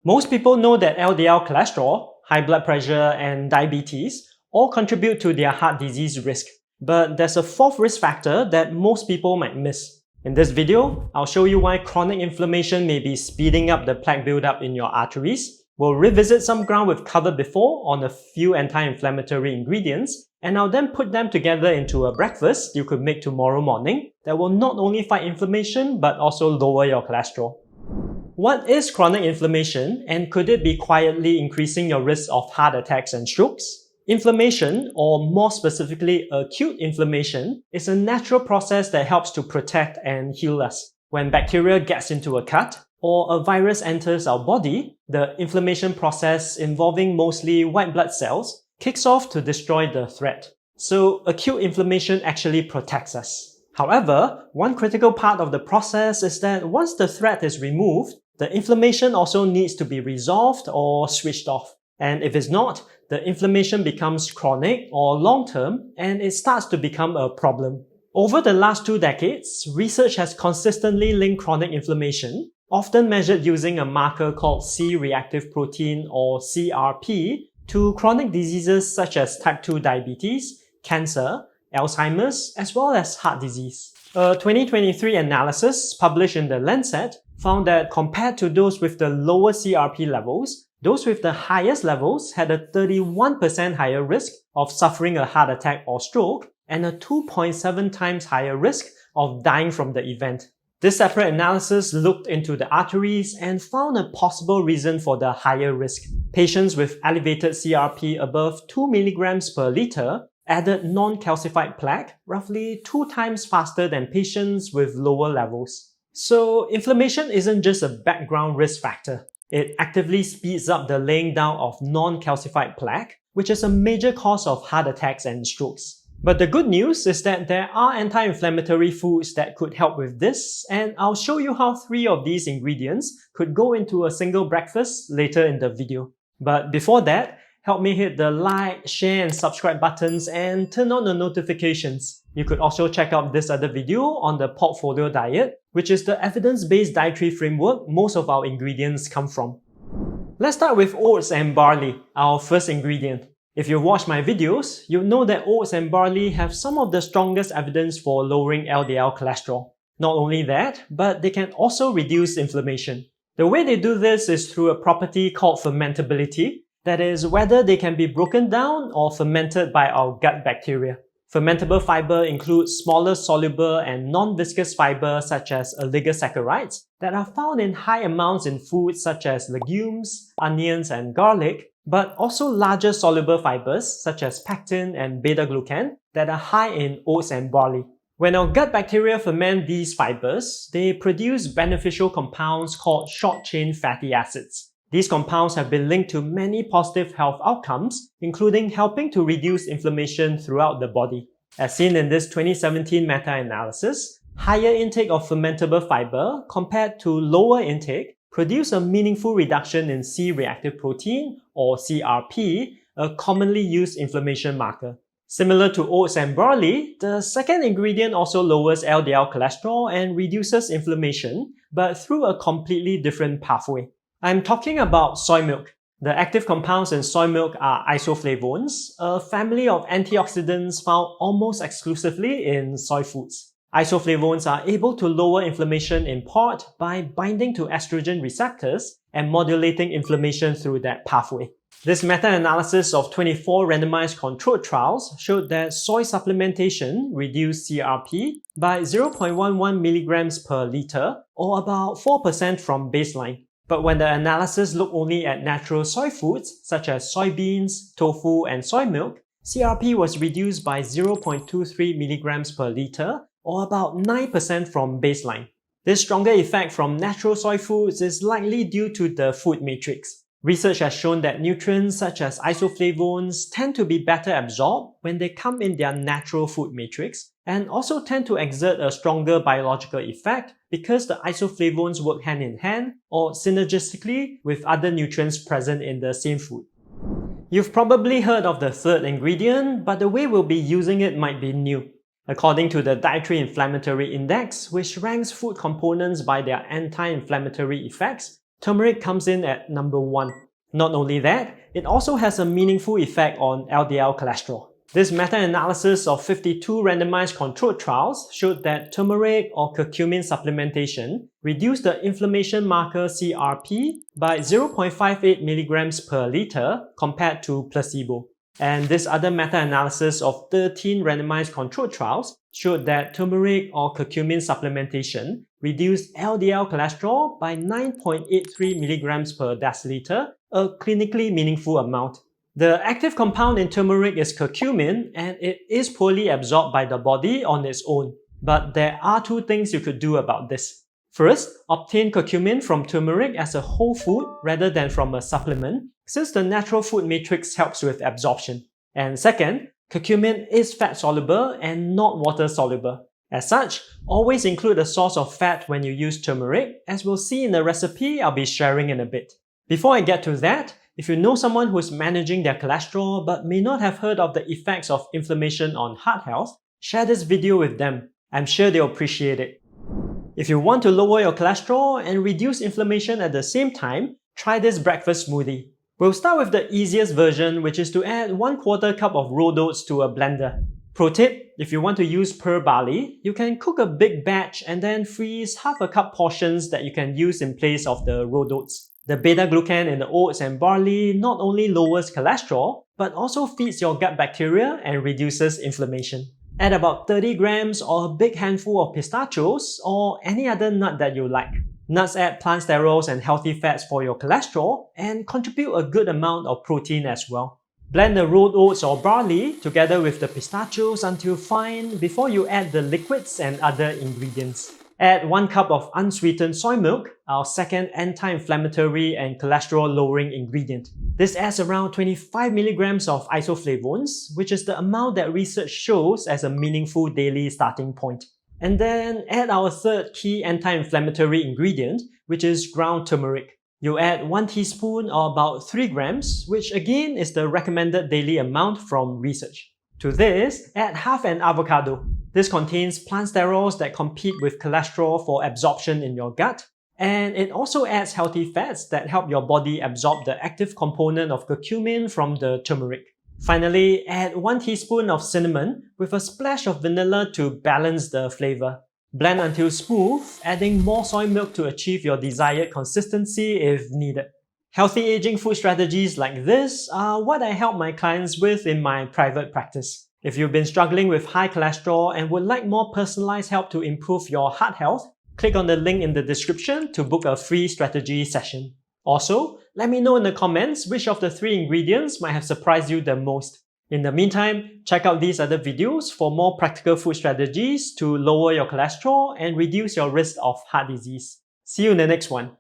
Most people know that LDL cholesterol, high blood pressure, and diabetes all contribute to their heart disease risk. But there's a fourth risk factor that most people might miss. In this video, I'll show you why chronic inflammation may be speeding up the plaque buildup in your arteries. We'll revisit some ground we've covered before on a few anti-inflammatory ingredients, and I'll then put them together into a breakfast you could make tomorrow morning that will not only fight inflammation but also lower your cholesterol. What is chronic inflammation, and could it be quietly increasing your risk of heart attacks and strokes? Inflammation, or more specifically acute inflammation, is a natural process that helps to protect and heal us. When bacteria gets into a cut, or a virus enters our body, the inflammation process involving mostly white blood cells kicks off to destroy the threat. So acute inflammation actually protects us. However, one critical part of the process is that once the threat is removed, the inflammation also needs to be resolved or switched off. And if it's not, the inflammation becomes chronic or long-term and it starts to become a problem. Over the last 2 decades, research has consistently linked chronic inflammation, often measured using a marker called C-reactive protein or CRP, to chronic diseases such as type 2 diabetes, cancer, Alzheimer's, as well as heart disease. A 2023 analysis published in The Lancet found that compared to those with the lower CRP levels, those with the highest levels had a 31% higher risk of suffering a heart attack or stroke and a 2.7 times higher risk of dying from the event. This separate analysis looked into the arteries and found a possible reason for the higher risk. Patients with elevated CRP above 2 mg per liter added non-calcified plaque roughly 2 times faster than patients with lower levels. So inflammation isn't just a background risk factor. It actively speeds up the laying down of non-calcified plaque, which is a major cause of heart attacks and strokes. But the good news is that there are anti-inflammatory foods that could help with this, and I'll show you how 3 of these ingredients could go into a single breakfast later in the video. But before that, help me hit the like, share and subscribe buttons and turn on the notifications. You could also check out this other video on the portfolio diet, which is the evidence-based dietary framework most of our ingredients come from. Let's start with oats and barley, our first ingredient. If you've watched my videos, you'll know that oats and barley have some of the strongest evidence for lowering LDL cholesterol. Not only that, but they can also reduce inflammation. The way they do this is through a property called fermentability, that is, whether they can be broken down or fermented by our gut bacteria. Fermentable fiber includes smaller soluble and non-viscous fiber such as oligosaccharides that are found in high amounts in foods such as legumes, onions and garlic, but also larger soluble fibers such as pectin and beta-glucan that are high in oats and barley. When our gut bacteria ferment these fibers, they produce beneficial compounds called short-chain fatty acids. These compounds have been linked to many positive health outcomes, including helping to reduce inflammation throughout the body. As seen in this 2017 meta-analysis, higher intake of fermentable fiber compared to lower intake produce a meaningful reduction in C-reactive protein or CRP, a commonly used inflammation marker. Similar to oats and barley, the second ingredient also lowers LDL cholesterol and reduces inflammation, but through a completely different pathway. I'm talking about soy milk. The active compounds in soy milk are isoflavones, a family of antioxidants found almost exclusively in soy foods. Isoflavones are able to lower inflammation in part by binding to estrogen receptors and modulating inflammation through that pathway. This meta-analysis of 24 randomized controlled trials showed that soy supplementation reduced CRP by 0.11 milligrams per liter, or about 4% from baseline. But when the analysis looked only at natural soy foods such as soybeans, tofu, and soy milk, CRP was reduced by 0.23 milligrams per liter, or about 9% from baseline. This stronger effect from natural soy foods is likely due to the food matrix. Research has shown that nutrients such as isoflavones tend to be better absorbed when they come in their natural food matrix, and also tend to exert a stronger biological effect because the isoflavones work hand in hand or synergistically with other nutrients present in the same food. You've probably heard of the third ingredient, but the way we'll be using it might be new. According to the Dietary Inflammatory Index, which ranks food components by their anti-inflammatory effects, Turmeric comes in at number 1. Not only that, it also has a meaningful effect on LDL cholesterol. This meta-analysis of 52 randomized controlled trials showed that turmeric or curcumin supplementation reduced the inflammation marker CRP by 0.58 milligrams per liter compared to placebo. And this other meta-analysis of 13 randomized controlled trials showed that turmeric or curcumin supplementation reduced LDL cholesterol by 9.83 milligrams per deciliter, a clinically meaningful amount. The active compound in turmeric is curcumin, and it is poorly absorbed by the body on its own. But there are 2 things you could do about this. First, obtain curcumin from turmeric as a whole food rather than from a supplement, since the natural food matrix helps with absorption. And second, curcumin is fat-soluble and not water-soluble. As such, always include a source of fat when you use turmeric, as we'll see in the recipe I'll be sharing in a bit. Before I get to that, if you know someone who's managing their cholesterol but may not have heard of the effects of inflammation on heart health, share this video with them. I'm sure they'll appreciate it. If you want to lower your cholesterol and reduce inflammation at the same time, try this breakfast smoothie. We'll start with the easiest version, which is to add 1/4 cup of rolled oats to a blender. Pro tip, if you want to use pearl barley, you can cook a big batch and then freeze half a cup portions that you can use in place of the rolled oats. The beta-glucan in the oats and barley not only lowers cholesterol, but also feeds your gut bacteria and reduces inflammation. Add about 30 grams or a big handful of pistachios or any other nut that you like. Nuts add plant sterols and healthy fats for your cholesterol and contribute a good amount of protein as well. Blend the rolled oats or barley together with the pistachios until fine before you add the liquids and other ingredients. Add 1 cup of unsweetened soy milk, our second anti-inflammatory and cholesterol-lowering ingredient. This adds around 25 milligrams of isoflavones, which is the amount that research shows as a meaningful daily starting point. And then add our third key anti-inflammatory ingredient, which is ground turmeric. You add 1 teaspoon or about 3 grams, which again is the recommended daily amount from research. To this, add half an avocado. This contains plant sterols that compete with cholesterol for absorption in your gut, and it also adds healthy fats that help your body absorb the active component of curcumin from the turmeric. Finally, add 1 teaspoon of cinnamon with a splash of vanilla to balance the flavor. Blend until smooth, adding more soy milk to achieve your desired consistency if needed. Healthy aging food strategies like this are what I help my clients with in my private practice. If you've been struggling with high cholesterol and would like more personalized help to improve your heart health, click on the link in the description to book a free strategy session. Also, let me know in the comments which of the 3 ingredients might have surprised you the most. In the meantime, check out these other videos for more practical food strategies to lower your cholesterol and reduce your risk of heart disease. See you in the next one.